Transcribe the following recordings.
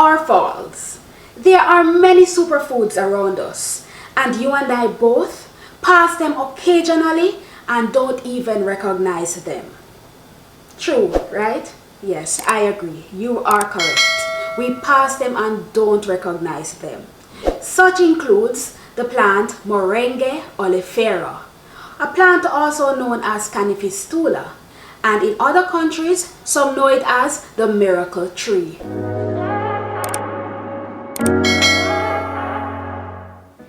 or false. There are many superfoods around us, and you and I both pass them occasionally and don't even recognize them. True, right? Yes, I agree. You are correct. We pass them and don't recognize them. Such includes the plant Moringa Oleifera, a plant also known as Canafistula, and in other countries, some know it as the miracle tree.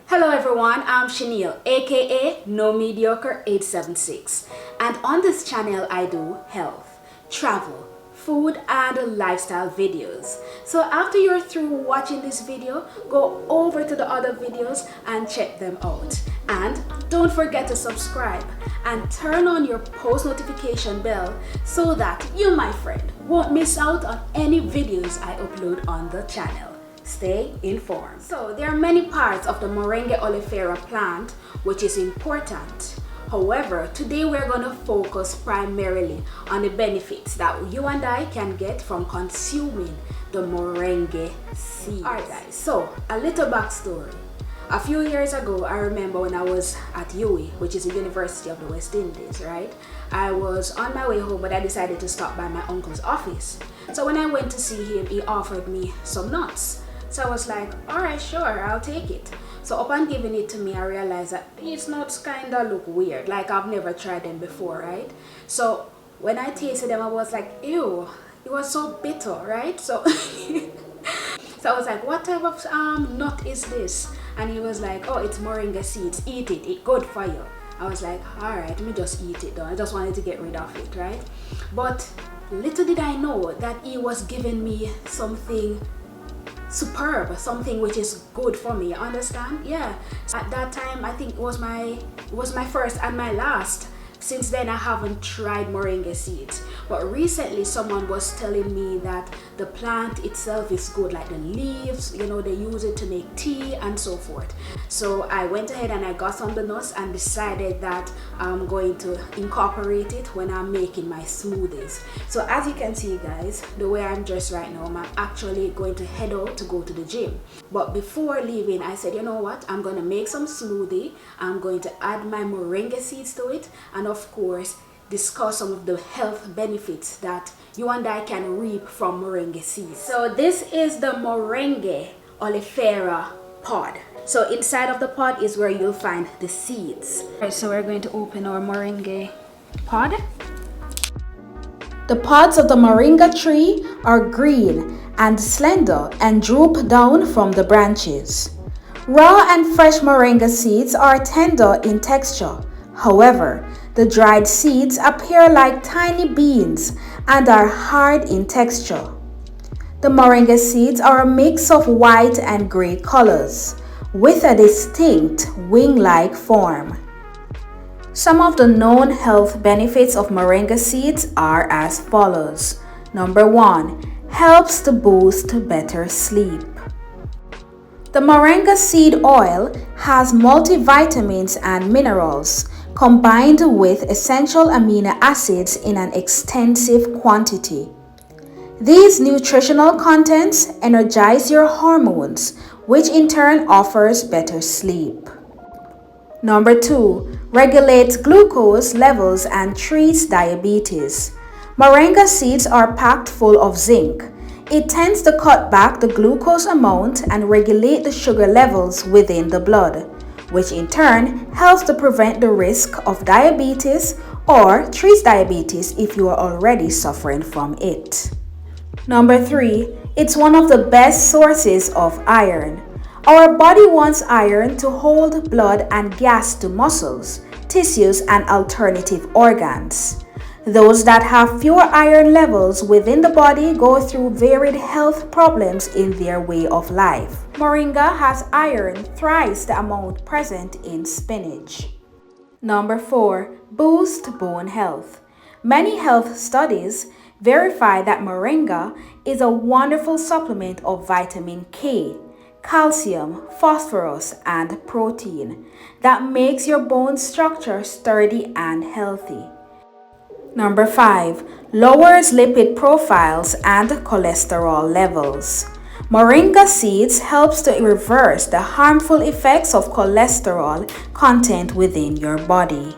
Hello everyone, I'm Chanel, aka No Mediocre 876, and on this channel I do health, travel, food and lifestyle videos. So after you're through watching this video, go over to the other videos and check them out. And don't forget to subscribe and turn on your post notification bell so that you, my friend, won't miss out on any videos I upload on the channel. Stay informed. So there are many parts of the Moringa Oleifera plant which is important. However, today we're going to focus primarily on the benefits that you and I can get from consuming the moringa seeds. Alright guys, so a little backstory. A few years ago, I remember when I was at UWI, which is the University of the West Indies, right? I was on my way home, but I decided to stop by my uncle's office. So when I went to see him, he offered me some nuts. So I was like, alright, sure, I'll take it. So upon giving it to me, I realized that these nuts kind of look weird, like I've never tried them before, right? So when I tasted them, I was like, ew, it was so bitter, right? So, so I was like, what type of nut is this? And he was like, oh, it's moringa seeds, eat it, it's good for you. I was like, all right, let me just eat it though. I just wanted to get rid of it, right? But little did I know that he was giving me something superb, something which is good for me, understand? Yeah, at that time I think it was my first and my last. Since then I haven't tried moringa seeds, but recently someone was telling me that the plant itself is good, like the leaves, you know, they use it to make tea and so forth. So I went ahead and I got some of the nuts and decided that I'm going to incorporate it when I'm making my smoothies. So as you can see guys, the way I'm dressed right now, I'm actually going to head out to go to the gym. But before leaving, I said, you know what, I'm going to make some smoothie. I'm going to add my moringa seeds to it, and of course discuss some of the health benefits that you and I can reap from moringa seeds. So this is the Moringa Oleifera pod. So inside of the pod is where you'll find the seeds. Alright, so we're going to open our moringa pod. The pods of the moringa tree are green and slender and droop down from the branches. Raw and fresh moringa seeds are tender in texture. However, the dried seeds appear like tiny beans and are hard in texture. The moringa seeds are a mix of white and gray colors, with a distinct wing-like form. Some of the known health benefits of moringa seeds are as follows. Number 1, helps to boost better sleep. The moringa seed oil has multivitamins and minerals, combined with essential amino acids in an extensive quantity. These nutritional contents energize your hormones, which in turn offers better sleep. Number 2, regulates glucose levels and treats diabetes. Moringa seeds are packed full of zinc. It tends to cut back the glucose amount and regulate the sugar levels within the blood, which in turn helps to prevent the risk of diabetes or treats diabetes if you are already suffering from it. Number 3, it's one of the best sources of iron. Our body wants iron to hold blood and gas to muscles, tissues, and alternative organs. Those that have fewer iron levels within the body go through varied health problems in their way of life. Moringa has iron thrice the amount present in spinach. Number 4, boost bone health. Many health studies verify that moringa is a wonderful supplement of vitamin K, calcium, phosphorus, and protein that makes your bone structure sturdy and healthy. Number 5, lowers lipid profiles and cholesterol levels. Moringa seeds helps to reverse the harmful effects of cholesterol content within your body.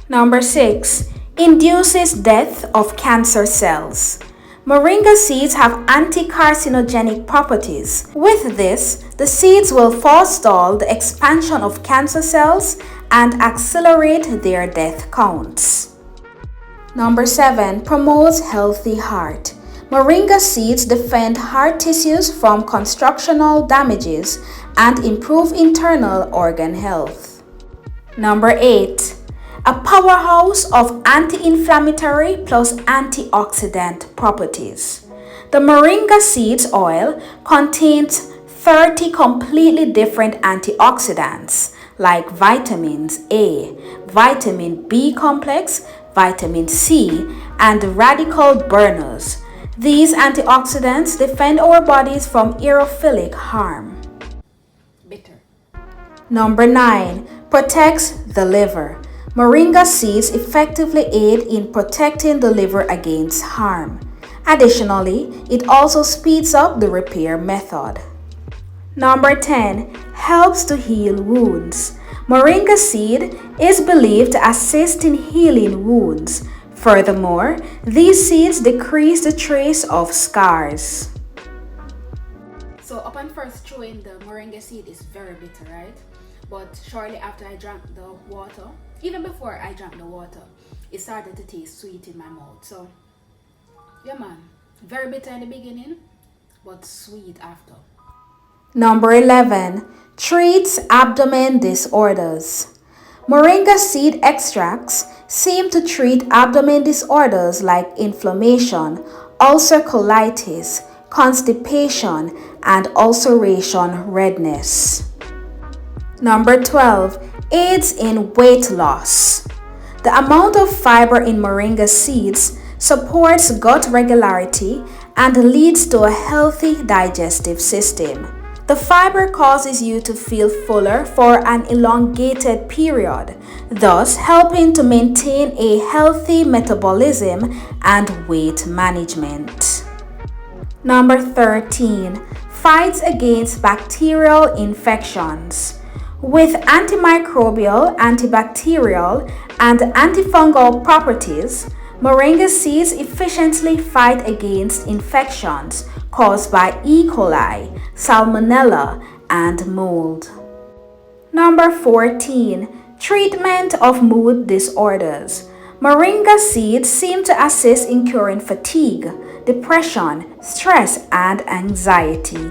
Number 6. Induces death of cancer cells. Moringa seeds have anti-carcinogenic properties. With this, the seeds will forestall the expansion of cancer cells and accelerate their death counts. Number 7. Promotes healthy heart. Moringa seeds defend heart tissues from constructional damages and improve internal organ health. Number 8. A powerhouse of anti-inflammatory plus antioxidant properties. The moringa seeds oil contains 30 completely different antioxidants like vitamins A, vitamin B complex, vitamin C, and radical burners. These antioxidants defend our bodies from aerophilic harm. Bitter. Number 9. Protects the liver. Moringa seeds effectively aid in protecting the liver against harm. Additionally, it also speeds up the repair method. Number 10. Helps to heal wounds. Moringa seed is believed to assist in healing wounds. Furthermore, these seeds decrease the trace of scars. So upon first chewing, the moringa seed is very bitter, right? But shortly after I drank the water, even before I drank the water, it started to taste sweet in my mouth. So, yeah man, very bitter in the beginning, but sweet after. Number 11. Treats abdomen disorders. Moringa seed extracts seem to treat abdomen disorders like inflammation, ulcer colitis, constipation, and ulceration redness. Number 12. Aids in weight loss. The amount of fiber in moringa seeds supports gut regularity and leads to a healthy digestive system. The fiber causes you to feel fuller for an elongated period, thus helping to maintain a healthy metabolism and weight management. Number 13. Fights against bacterial infections. With antimicrobial, antibacterial, and antifungal properties, moringa seeds efficiently fight against infections caused by E. coli, salmonella, and mold. Number 14. Treatment of mood disorders. Moringa seeds seem to assist in curing fatigue, depression, stress, and anxiety.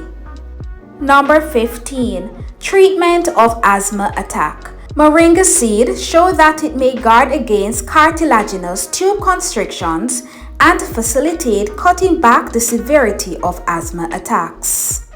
Number 15. Treatment of asthma attack. Moringa seed show that it may guard against cartilaginous tube constrictions and facilitate cutting back the severity of asthma attacks.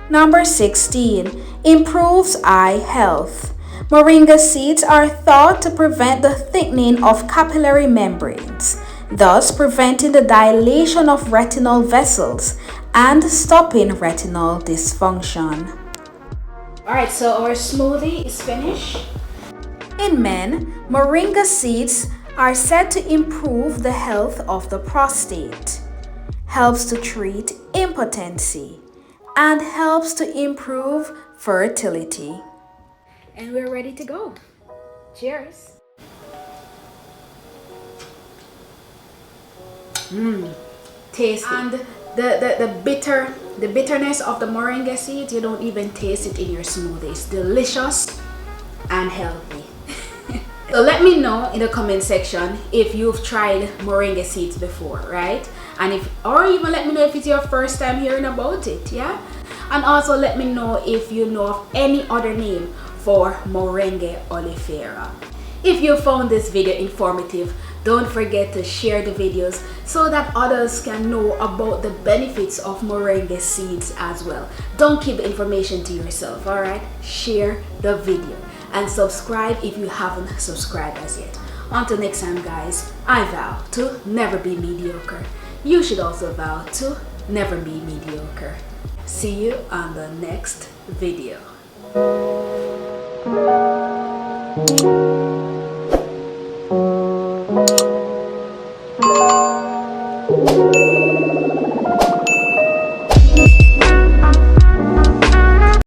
Number 16. Improves eye health. Moringa seeds are thought to prevent the thickening of capillary membranes, thus preventing the dilation of retinal vessels and stopping retinal dysfunction. Alright, so our smoothie is finished. In men, moringa seeds are said to improve the health of the prostate, helps to treat impotency, and helps to improve fertility. And we're ready to go. Cheers. Tasty. And the bitterness of the moringa seeds, you don't even taste it in your smoothie. It's delicious and healthy. So let me know in the comment section if you've tried moringa seeds before, right? And or even let me know if it's your first time hearing about it, yeah? And also let me know if you know of any other name for Moringa Oleifera. If you found this video informative, don't forget to share the videos so that others can know about the benefits of moringa seeds as well. Don't keep the information to yourself, alright? Share the video and subscribe if you haven't subscribed as yet. Until next time guys, I vow to never be mediocre. You should also vow to never be mediocre. See you on the next video.